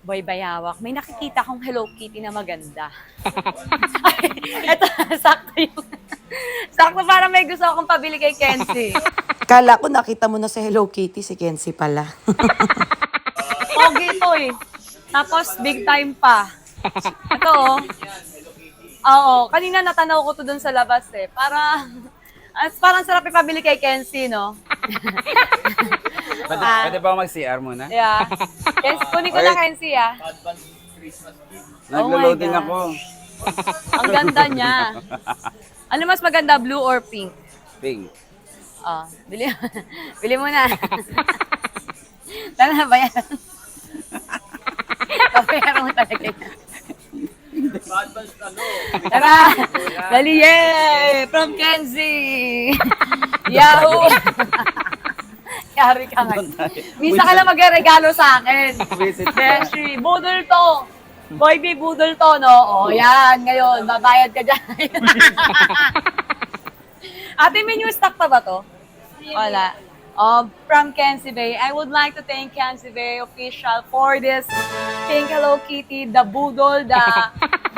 Boy Bayawak, may nakikita kong Hello Kitty na maganda. Ito, sakto yung... Sakto para may gusto akong pabili kay Kenzie. Kala ko nakita mo na sa Hello Kitty, si Kenzie pala. Pogi ito eh. Tapos big time pa. Ito oh. Oo, kanina natanaw ko to dun sa labas eh. Parang sarap ipabili kay Kenzie, no? Pwede ba ako mag-CR muna? Yeah. Kenzie, kunin ko na Kenzie ah. Naglo-loading God. ako. Ang ganda niya. Ano mas maganda, blue or pink? Pink. Oh, bili mo na. Tara ba yan? Papayaran mo talaga yan. Tara! Dali, yay! From Kenzie! Yahoo! Yari ka nga. Misa ka lang magregalo sa akin. Beshi, budol to. Boy B, budol to, no? O, yan, ngayon, babayad ka dyan. Ate, may new stock pa ba to? Wala. From Kenzie Bay, I would like to thank Kenzie Bay official for this pink Hello Kitty, the budol, the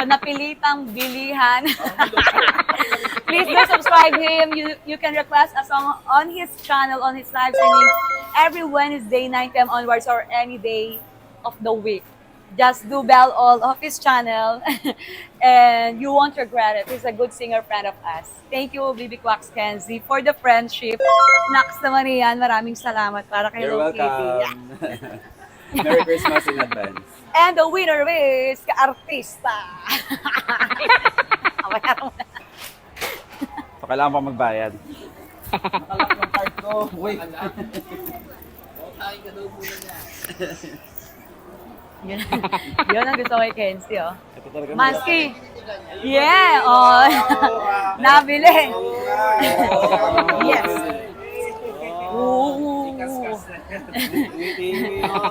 napilitang bilihan. Please do subscribe him. You can request a song on his channel, on his live streaming every Wednesday, 9 p.m. onwards or any day of the week. Just do bell all of his channel and you won't regret it. He's a good singer friend of us. Thank you, Bibi Quacks Kenzie, for the friendship. Nax naman yan. Maraming salamat para kay You're Hello Kitty. welcome. Merry Christmas in advance. And the winner is ka-artista. Bayaran mo na. So, kailangan pa magbayad. Yun ang gusto ko kay Kenzie, oh. Ito talaga. Maski. Yeah, oh. Nabili. Yes. Ooh.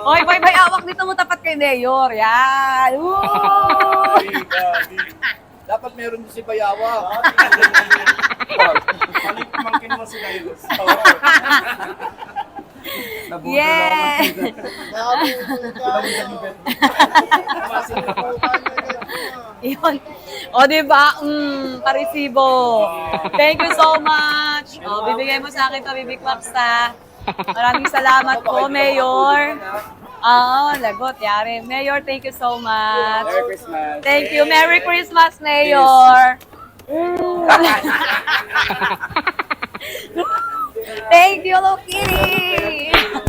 Oy, boy, awak dito mo tapat kay Mayor. Yan. Ooh. Dapat meron din si Bayawa. Balik pamangkin mo si Lailos. Yeah. Yun. O, diba? Parisibo. Thank you so much. O, bibigay mo sa akin to, Bibi Quacks, ha. Maraming salamat po, Mayor. Oo, lagot, yari. Mayor, thank you so much. Merry Christmas. Thank you. Merry Christmas, Mayor. Thank you, Hello Kitty.